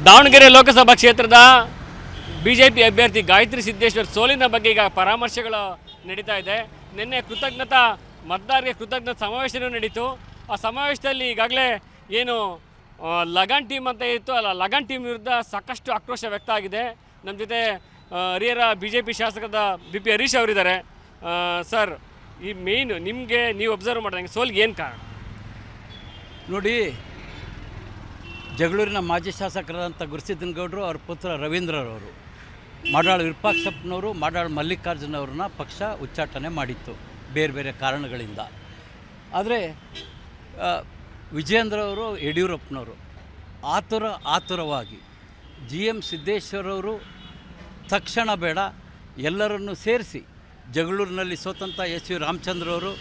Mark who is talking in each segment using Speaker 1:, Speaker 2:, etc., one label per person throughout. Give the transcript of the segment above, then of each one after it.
Speaker 1: ದಾವಣಗೆರೆ ಲೋಕಸಭಾ ಕ್ಷೇತ್ರದ ಬಿಜೆಪಿ ಅಭ್ಯರ್ಥಿ ಗಾಯತ್ರಿ ಸಿದ್ದೇಶ್ವರ್ ಸೋಲಿನ ಬಗ್ಗೆ ಈಗ ಪರಾಮರ್ಶೆಗಳು ನಡೀತಾ ಇದೆ. ನಿನ್ನೆ ಮತದಾರರಿಗೆ ಕೃತಜ್ಞತಾ ಸಮಾವೇಶನೂ ನಡೀತು. ಆ ಸಮಾವೇಶದಲ್ಲಿ ಈಗಾಗಲೇ ಏನು ಲಗಾನ್ ಟೀಮ್ ಅಂತ ಇತ್ತು ಅಲ್ಲ, ಲಗಾನ್ ಟೀಮ್ ವಿರುದ್ಧ ಸಾಕಷ್ಟು ಆಕ್ರೋಶ ವ್ಯಕ್ತ ಆಗಿದೆ. ನಮ್ಮ ಜೊತೆ ಹರಿಹರ ಬಿಜೆಪಿ ಶಾಸಕದ BP ಹರೀಶ್ ಅವರಿದ್ದಾರೆ. ಸರ್, ಈ ಮೇಯ್ನು ನಿಮಗೆ ನೀವು ಅಬ್ಸರ್ವ್ ಮಾಡಿದಂಗೆ ಸೋಲ್ಗೆ ಏನು ಕಾರಣ?
Speaker 2: ನೋಡಿ, ಜಗಳೂರಿನ ಮಾಜಿ ಶಾಸಕರಾದಂಥ ಗುರುಸಿದ್ದನಗೌಡರು ಅವ್ರ ಪುತ್ರ ರವೀಂದ್ರರವರು ಮಾಡಾಳು ವಿರೂಪಾಕ್ಷಪ್ಪನವರು ಮಾಡಾಳು ಮಲ್ಲಿಕಾರ್ಜುನವ್ರನ್ನ ಪಕ್ಷ ಉಚ್ಚಾಟನೆ ಮಾಡಿತ್ತು ಬೇರೆ ಬೇರೆ ಕಾರಣಗಳಿಂದ. ಆದರೆ ವಿಜಯೇಂದ್ರವರು ಯಡಿಯೂರಪ್ಪನವರು ಆತುರವಾಗಿ GM ಸಿದ್ದೇಶ್ವರವರು ತಕ್ಷಣ ಬೇಡ ಎಲ್ಲರನ್ನು ಸೇರಿಸಿ ಜಗಳೂರಿನಲ್ಲಿ ಸೋತಂಥ SV ರಾಮಚಂದ್ರವರು,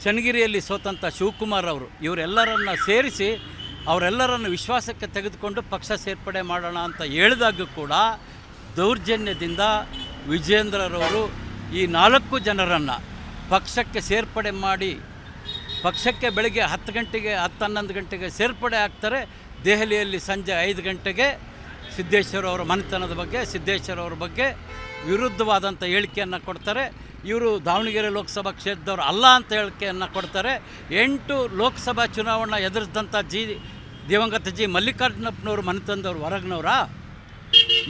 Speaker 2: ಚನ್ನಗಿರಿಯಲ್ಲಿ ಸೋತಂಥ ಶಿವಕುಮಾರ್ ಅವರು ಇವರೆಲ್ಲರನ್ನು ಸೇರಿಸಿ ಅವರೆಲ್ಲರನ್ನು ವಿಶ್ವಾಸಕ್ಕೆ ತೆಗೆದುಕೊಂಡು ಪಕ್ಷ ಸೇರ್ಪಡೆ ಮಾಡೋಣ ಅಂತ ಹೇಳಿದಾಗ ಕೂಡ ದೌರ್ಜನ್ಯದಿಂದ ವಿಜಯೇಂದ್ರರವರು ಈ 4 ಜನರನ್ನು ಪಕ್ಷಕ್ಕೆ ಸೇರ್ಪಡೆ ಮಾಡಿ ಪಕ್ಷಕ್ಕೆ ಬೆಳಗ್ಗೆ 10 ಗಂಟೆಗೆ 10-11 ಗಂಟೆಗೆ ಸೇರ್ಪಡೆ ಆಗ್ತಾರೆ. ದೆಹಲಿಯಲ್ಲಿ ಸಂಜೆ 5 ಗಂಟೆಗೆ ಸಿದ್ದೇಶ್ವರ ಮನೆತನದ ಬಗ್ಗೆ ಸಿದ್ದೇಶ್ವರ ಬಗ್ಗೆ ವಿರುದ್ಧವಾದಂಥ ಹೇಳಿಕೆಯನ್ನು ಕೊಡ್ತಾರೆ. ಇವರು ದಾವಣಗೆರೆ ಲೋಕಸಭಾ ಕ್ಷೇತ್ರದವರು ಅಲ್ಲ ಅಂತ ಹೇಳಿಕೆಯನ್ನು ಕೊಡ್ತಾರೆ. 8 ಲೋಕಸಭಾ ಚುನಾವಣೆ ಎದುರಿಸಿದಂಥ ದಿವಂಗತ ಮಲ್ಲಿಕಾರ್ಜುನಪ್ಪನವರು ಮನೆತನದವ್ರು ಹೊರಗಿನವರ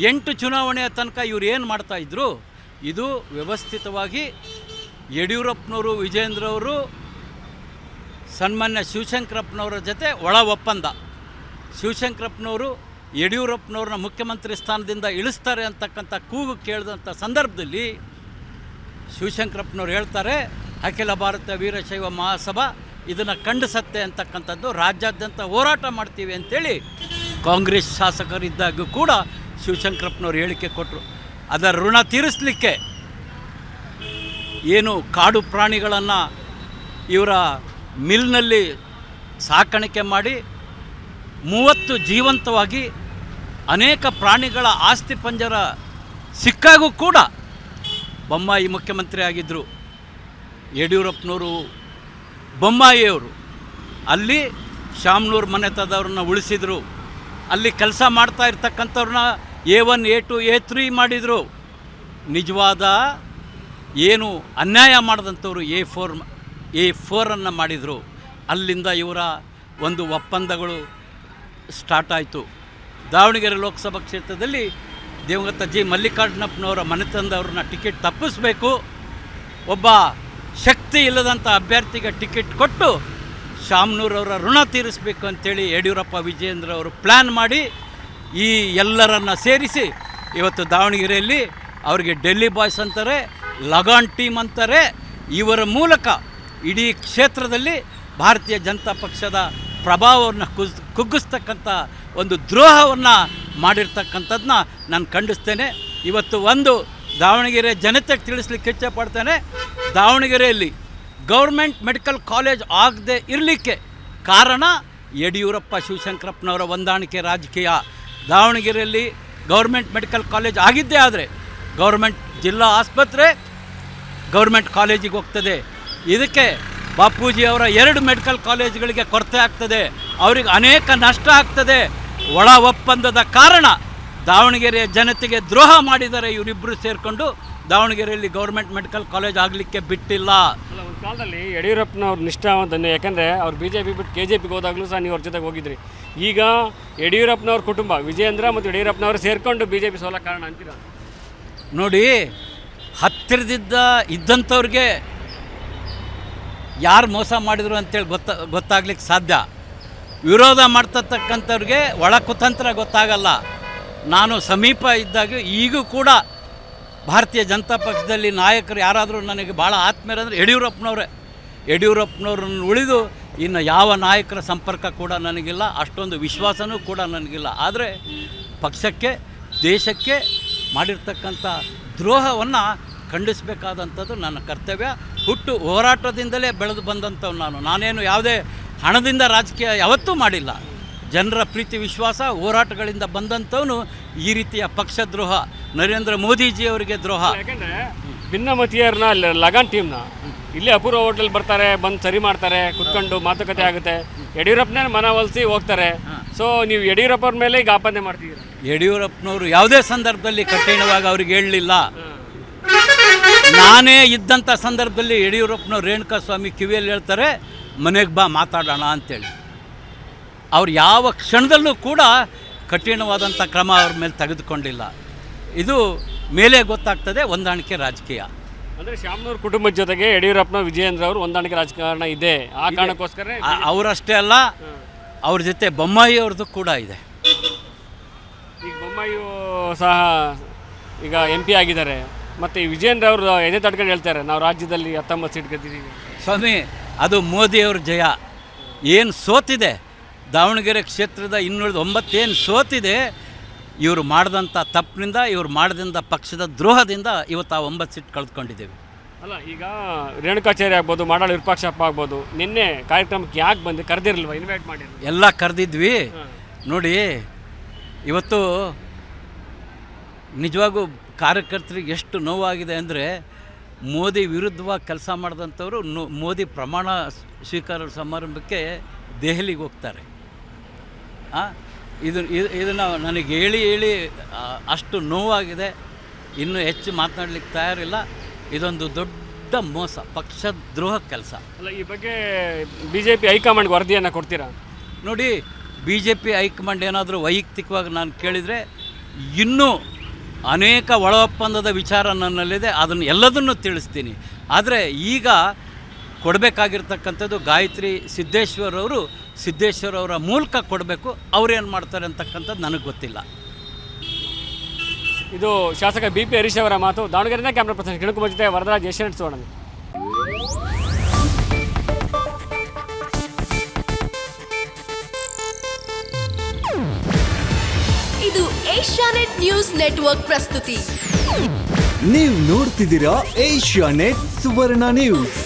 Speaker 2: 8 ಚುನಾವಣೆಯ ತನಕ ಇವರು ಏನು ಮಾಡ್ತಾಯಿದ್ರು? ಇದು ವ್ಯವಸ್ಥಿತವಾಗಿ ಯಡಿಯೂರಪ್ಪನವರು ವಿಜಯೇಂದ್ರವರು ಸನ್ಮಾನ್ಯ ಶಿವಶಂಕರಪ್ಪನವರ ಜೊತೆ ಒಳ ಒಪ್ಪಂದ. ಶಿವಶಂಕರಪ್ಪನವರು ಯಡಿಯೂರಪ್ಪನವ್ರನ್ನ ಮುಖ್ಯಮಂತ್ರಿ ಸ್ಥಾನದಿಂದ ಇಳಿಸ್ತಾರೆ ಅಂತಕ್ಕಂಥ ಕೂಗು ಕೇಳಿದಂಥ ಸಂದರ್ಭದಲ್ಲಿ ಶಿವಶಂಕರಪ್ಪನವ್ರು ಹೇಳ್ತಾರೆ, ಅಖಿಲ ಭಾರತ ವೀರಶೈವ ಮಹಾಸಭಾ ಇದನ್ನು ಖಂಡಿಸತ್ತೆ ಅಂತಕ್ಕಂಥದ್ದು, ರಾಜ್ಯಾದ್ಯಂತ ಹೋರಾಟ ಮಾಡ್ತೀವಿ ಅಂಥೇಳಿ ಕಾಂಗ್ರೆಸ್ ಶಾಸಕರಿದ್ದಾಗೂ ಕೂಡ ಶಿವಶಂಕರಪ್ಪನವ್ರು ಹೇಳಿಕೆ ಕೊಟ್ಟರು. ಅದರ ಋಣ ತೀರಿಸಲಿಕ್ಕೆ ಏನು ಕಾಡು ಪ್ರಾಣಿಗಳನ್ನು ಇವರ ಮಿಲ್ನಲ್ಲಿ ಸಾಕಾಣಿಕೆ ಮಾಡಿ 30 ಜೀವಂತವಾಗಿ ಅನೇಕ ಪ್ರಾಣಿಗಳ ಆಸ್ತಿ ಪಂಜರ ಸಿಕ್ಕಾಗೂ ಕೂಡ ಬೊಮ್ಮಾಯಿ ಮುಖ್ಯಮಂತ್ರಿ ಆಗಿದ್ದರು. ಯಡಿಯೂರಪ್ಪನವರು ಬೊಮ್ಮಾಯಿಯವರು ಅಲ್ಲಿ ಶಾಮನೂರು ಮನೆತದವ್ರನ್ನ ಉಳಿಸಿದರು. ಅಲ್ಲಿ ಕೆಲಸ ಮಾಡ್ತಾ ಇರ್ತಕ್ಕಂಥವ್ರನ್ನ A1 A2 A3 ಮಾಡಿದರು. ನಿಜವಾದ ಏನು ಅನ್ಯಾಯ ಮಾಡಿದಂಥವ್ರು A4 ಮಾಡಿದರು. ಅಲ್ಲಿಂದ ಇವರ ಒಂದು ಒಪ್ಪಂದಗಳು ಸ್ಟಾರ್ಟ್ ಆಯಿತು. ದಾವಣಗೆರೆ ಲೋಕಸಭಾ ಕ್ಷೇತ್ರದಲ್ಲಿ ದಿವಂಗತ ಮಲ್ಲಿಕಾರ್ಜುನಪ್ಪನವರ ಮನೆತನದವ್ರನ್ನ ಟಿಕೆಟ್ ತಪ್ಪಿಸಬೇಕು, ಒಬ್ಬ ಶಕ್ತಿ ಇಲ್ಲದಂಥ ಅಭ್ಯರ್ಥಿಗೆ ಟಿಕೆಟ್ ಕೊಟ್ಟು ಶಾಮನೂರವರ ಋಣ ತೀರಿಸಬೇಕು ಅಂಥೇಳಿ ಯಡಿಯೂರಪ್ಪ ವಿಜಯೇಂದ್ರ ಅವರು ಪ್ಲ್ಯಾನ್ ಮಾಡಿ ಈ ಎಲ್ಲರನ್ನು ಸೇರಿಸಿ ಇವತ್ತು ದಾವಣಗೆರೆಯಲ್ಲಿ ಅವರಿಗೆ ಡೆಲ್ಲಿ ಬಾಯ್ಸ್ ಅಂತಾರೆ, ಲಗಾನ್ ಟೀಮ್ ಅಂತಾರೆ. ಇವರ ಮೂಲಕ ಇಡೀ ಕ್ಷೇತ್ರದಲ್ಲಿ ಭಾರತೀಯ ಜನತಾ ಪಕ್ಷದ ಪ್ರಭಾವವನ್ನು ಕುಗ್ಗಿಸ್ತಕ್ಕಂಥ ಒಂದು ದ್ರೋಹವನ್ನು ಮಾಡಿರ್ತಕ್ಕಂಥದ್ದನ್ನ ನಾನು ಖಂಡಿಸ್ತೇನೆ. ಇವತ್ತು ಒಂದು ದಾವಣಗೆರೆ ಜನತೆಗೆ ತಿಳಿಸ್ಲಿಕ್ಕೆ ಇಚ್ಛೆಪಡ್ತೇನೆ, ದಾವಣಗೆರೆಯಲ್ಲಿ ಗೌರ್ಮೆಂಟ್ ಮೆಡಿಕಲ್ ಕಾಲೇಜ್ ಆಗದೆ ಇರಲಿಕ್ಕೆ ಕಾರಣ ಯಡಿಯೂರಪ್ಪ ಶಿವಶಂಕರಪ್ಪನವರ ಹೊಂದಾಣಿಕೆ ರಾಜಕೀಯ. ದಾವಣಗೆರೆಯಲ್ಲಿ ಗೌರ್ಮೆಂಟ್ ಮೆಡಿಕಲ್ ಕಾಲೇಜ್ ಆಗಿದ್ದೇ ಆದರೆ ಗೌರ್ಮೆಂಟ್ ಜಿಲ್ಲಾ ಆಸ್ಪತ್ರೆ ಗೌರ್ಮೆಂಟ್ ಕಾಲೇಜಿಗೆ ಹೋಗ್ತದೆ. ಇದಕ್ಕೆ ಬಾಪೂಜಿ ಅವರ 2 ಮೆಡಿಕಲ್ ಕಾಲೇಜುಗಳಿಗೆ ಕೊರತೆ ಆಗ್ತದೆ, ಅವರಿಗೆ ಅನೇಕ ನಷ್ಟ ಆಗ್ತದೆ. ಒಳ ಒಪ್ಪಂದದ ಕಾರಣ ದಾವಣಗೆರೆಯ ಜನತೆಗೆ ದ್ರೋಹ ಮಾಡಿದ್ದಾರೆ ಇವರಿಬ್ಬರು ಸೇರಿಕೊಂಡು. ದಾವಣಗೆರೆಯಲ್ಲಿ ಗೌರ್ಮೆಂಟ್ ಮೆಡಿಕಲ್ ಕಾಲೇಜ್ ಆಗಲಿಕ್ಕೆ ಬಿಟ್ಟಿಲ್ಲ.
Speaker 1: ಒಂದು ಕಾಲದಲ್ಲಿ ಯಡಿಯೂರಪ್ಪನವ್ರು ನಿಷ್ಠಾವಂತನೇ, ಯಾಕೆಂದರೆ ಅವ್ರು BJP ಬಿಟ್ಟು KJPಗೆ ಹೋದಾಗಲೂ ಸಹ ನೀವು ಅವ್ರ ಜೊತೆಗೆ ಹೋಗಿದ್ರಿ. ಈಗ ಯಡಿಯೂರಪ್ಪನವ್ರ ಕುಟುಂಬ ವಿಜಯೇಂದ್ರ ಮತ್ತು ಯಡಿಯೂರಪ್ಪನವರು ಸೇರಿಕೊಂಡು BJP ಸೋಲಕ್ಕೆ ಕಾರಣ ಅಂತೀರ?
Speaker 2: ನೋಡಿ, ಹತ್ತಿರದಿದ್ದ ಇದ್ದಂಥವ್ರಿಗೆ ಯಾರು ಮೋಸ ಮಾಡಿದರು ಅಂತೇಳಿ ಗೊತ್ತಾಗ್ಲಿಕ್ಕೆ ಸಾಧ್ಯ. ವಿರೋಧ ಮಾಡ್ತಕ್ಕಂಥವ್ರಿಗೆ ಒಳ ಕುತಂತ್ರ ಗೊತ್ತಾಗಲ್ಲ. ನಾನು ಸಮೀಪ ಇದ್ದಾಗ ಈಗೂ ಕೂಡ ಭಾರತೀಯ ಜನತಾ ಪಕ್ಷದಲ್ಲಿ ನಾಯಕರು ಯಾರಾದರೂ ನನಗೆ ಭಾಳ ಆತ್ಮೀಯರಂದರೆ ಯಡಿಯೂರಪ್ಪನವ್ರನ್ನ ಉಳಿದು ಇನ್ನು ಯಾವ ನಾಯಕರ ಸಂಪರ್ಕ ಕೂಡ ನನಗಿಲ್ಲ, ಅಷ್ಟೊಂದು ವಿಶ್ವಾಸನೂ ಕೂಡ ನನಗಿಲ್ಲ. ಆದರೆ ಪಕ್ಷಕ್ಕೆ ದೇಶಕ್ಕೆ ಮಾಡಿರ್ತಕ್ಕಂಥ ದ್ರೋಹವನ್ನು ಖಂಡಿಸಬೇಕಾದಂಥದ್ದು ನನ್ನ ಕರ್ತವ್ಯ. ಹುಟ್ಟು ಹೋರಾಟದಿಂದಲೇ ಬೆಳೆದು ಬಂದಂಥವು ನಾನೇನು ಯಾವುದೇ ಹಣದಿಂದ ರಾಜಕೀಯ ಯಾವತ್ತೂ ಮಾಡಿಲ್ಲ. ಜನರ ಪ್ರೀತಿ ವಿಶ್ವಾಸ ಹೋರಾಟಗಳಿಂದ ಬಂದಂಥವನು ಈ ರೀತಿಯ ಪಕ್ಷದ್ರೋಹ, ನರೇಂದ್ರ ಮೋದಿಜಿಯವರಿಗೆ ದ್ರೋಹ.
Speaker 1: ಯಾಕೆಂದರೆ ಭಿನ್ನಮತೀಯರನ್ನ ಲಗಾನ್ ಟೀಮ್ನ ಇಲ್ಲೇ ಅಪೂರ್ವ ಹೋಟೆಲ್ ಬರ್ತಾರೆ, ಬಂದು ಸರಿ ಮಾಡ್ತಾರೆ, ಕುತ್ಕೊಂಡು ಮಾತುಕತೆ ಆಗುತ್ತೆ. ಯಡಿಯೂರಪ್ಪನೇ ಮನವೊಲಿಸಿ ಹೋಗ್ತಾರೆ. ಸೊ ನೀವು ಯಡಿಯೂರಪ್ಪರ ಮೇಲೆ ಈಗ ಆಪಾದನೆ ಮಾಡ್ತಿದ್ದೀರಾ?
Speaker 2: ಯಡಿಯೂರಪ್ಪನವರು ಯಾವುದೇ ಸಂದರ್ಭದಲ್ಲಿ ಕಠಿಣವಾಗಿ ಅವ್ರಿಗೆ ಹೇಳಲಿಲ್ಲ. ನಾನೇ ಇದ್ದಂಥ ಸಂದರ್ಭದಲ್ಲಿ ಯಡಿಯೂರಪ್ಪನವ್ರು ರೇಣುಕಾ ಸ್ವಾಮಿ ಕಿವಿಯಲ್ಲಿ ಹೇಳ್ತಾರೆ, ಮನೆಗೆ ಬಾ ಮಾತಾಡೋಣ ಅಂತೇಳಿ. ಅವ್ರು ಯಾವ ಕ್ಷಣದಲ್ಲೂ ಕೂಡ ಕಠಿಣವಾದಂಥ ಕ್ರಮ ಅವ್ರ ಮೇಲೆ ತೆಗೆದುಕೊಂಡಿಲ್ಲ. ಇದು ಮೇಲೆ ಗೊತ್ತಾಗ್ತದೆ ಹೊಂದಾಣಿಕೆ ರಾಜಕೀಯ.
Speaker 1: ಅಂದರೆ ಶಾಮನೂರು ಕುಟುಂಬದ ಜೊತೆಗೆ ಯಡಿಯೂರಪ್ಪನ ವಿಜಯೇಂದ್ರ ಅವರು ಹೊಂದಾಣಿಕೆ ರಾಜಕಾರಣ ಇದೆ. ಆ ಕಾರಣಕ್ಕೋಸ್ಕರ
Speaker 2: ಅವರಷ್ಟೇ ಅಲ್ಲ, ಅವ್ರ ಜೊತೆ ಬೊಮ್ಮಾಯಿ ಅವ್ರದ್ದು ಕೂಡ ಇದೆ.
Speaker 1: ಈಗ ಬೊಮ್ಮಾಯಿಯು ಸಹ ಈಗ MP ಆಗಿದ್ದಾರೆ. ಮತ್ತು ಈ ವಿಜಯೇಂದ್ರ ಅವರು ಎದೆ ತಡ್ಕೊಂಡು ಹೇಳ್ತಾರೆ, ನಾವು ರಾಜ್ಯದಲ್ಲಿ 19 ಸೀಟ್ ಗೆದ್ದಿದ್ದೀವಿ.
Speaker 2: ಸ್ವಾಮಿ, ಅದು ಮೋದಿಯವ್ರ ಜಯ. ಏನು ಸೋತಿದೆ ದಾವಣಗೆರೆ ಕ್ಷೇತ್ರದ 209 ಏನು ಸೋತಿದೆ, ಇವರು ಮಾಡಿದಂಥ ತಪ್ಪಿನಿಂದ, ಇವರು ಮಾಡಿದಂಥ ಪಕ್ಷದ ದ್ರೋಹದಿಂದ ಇವತ್ತು ಆ 9 ಸೀಟ್ ಕಳೆದುಕೊಂಡಿದ್ದೇವೆ.
Speaker 1: ಅಲ್ಲ, ಈಗ ರೇಣುಕಾಚಾರ್ಯ ಆಗ್ಬೋದು, ಮಾಡಾಳು ವಿರೂಪಾಕ್ಷಪ್ಪ ಆಗ್ಬೋದು, ನಿನ್ನೆ ಕಾರ್ಯಕ್ರಮಕ್ಕೆ ಯಾಕೆ ಬಂದು ಕರೆದಿರಲ್ವ, ಇನ್ವೈಟ್ ಮಾಡಿರಲಿಲ್ಲ?
Speaker 2: ಎಲ್ಲ ಕರೆದಿದ್ವಿ. ನೋಡಿ, ಇವತ್ತು ನಿಜವಾಗೂ ಕಾರ್ಯಕರ್ತರಿಗೆ ಎಷ್ಟು ನೋವಾಗಿದೆ ಅಂದರೆ, ಮೋದಿ ವಿರುದ್ಧವಾಗಿ ಕೆಲಸ ಮಾಡಿದಂಥವರು ಮೋದಿ ಪ್ರಮಾಣ ಸ್ವೀಕಾರ ಸಮಾರಂಭಕ್ಕೆ ದೆಹಲಿಗೆ ಹೋಗ್ತಾರೆ. ಇದನ್ನು ನನಗೆ ಹೇಳಿ ಅಷ್ಟು ನೋವಾಗಿದೆ. ಇನ್ನೂ ಹೆಚ್ಚು ಮಾತನಾಡಲಿಕ್ಕೆ ತಯಾರಿಲ್ಲ. ಇದೊಂದು ದೊಡ್ಡ ಮೋಸ, ಪಕ್ಷದ್ರೋಹ ಕೆಲಸ.
Speaker 1: ಅಲ್ಲ, ಈ ಬಗ್ಗೆ BJP ಹೈಕಮಾಂಡ್ಗೆ ವರದಿಯನ್ನು ಕೊಡ್ತೀರಾ?
Speaker 2: ನೋಡಿ, BJP ಹೈಕಮಾಂಡ್ ಏನಾದರೂ ವೈಯಕ್ತಿಕವಾಗಿ ನಾನು ಕೇಳಿದರೆ, ಇನ್ನೂ ಅನೇಕ ಒಳ ಒಪ್ಪಂದದ ವಿಚಾರ ನನ್ನಲ್ಲಿದೆ, ಅದನ್ನು ಎಲ್ಲದನ್ನೂ ತಿಳಿಸ್ತೀನಿ. ಆದರೆ ಈಗ ಕೊಡಬೇಕಾಗಿರ್ತಕ್ಕಂಥದ್ದು ಗಾಯತ್ರಿ ಸಿದ್ದೇಶ್ವರ್ ಅವರ ಮೂಲಕ ಕೊಡಬೇಕು. ಅವ್ರೇನು ಮಾಡ್ತಾರೆ ಅಂತಕ್ಕಂಥದ್ದು ನನಗೆ ಗೊತ್ತಿಲ್ಲ.
Speaker 1: ಇದು ಶಾಸಕ BP ಹರೀಶ್ ಅವರ ಮಾತು. ದಾವಣಗೆರೆಯಿಂದ ಕ್ಯಾಮ್ರಾ ಪರ್ಸನ್ ಕಿಣಕುಮಾರ್ ಜೊತೆ ವರದರಾಜ್, ಏಷ್ಯಾನೆಟ್ ಸುವರ್ಣ.
Speaker 3: ಇದು ಏಷ್ಯಾನೆಟ್ ನ್ಯೂಸ್ ನೆಟ್ವರ್ಕ್ ಪ್ರಸ್ತುತಿ.
Speaker 4: ನೀವು ನೋಡ್ತಿದ್ದೀರಾ ಏಷ್ಯಾನೆಟ್ ಸುವರ್ಣ ನ್ಯೂಸ್.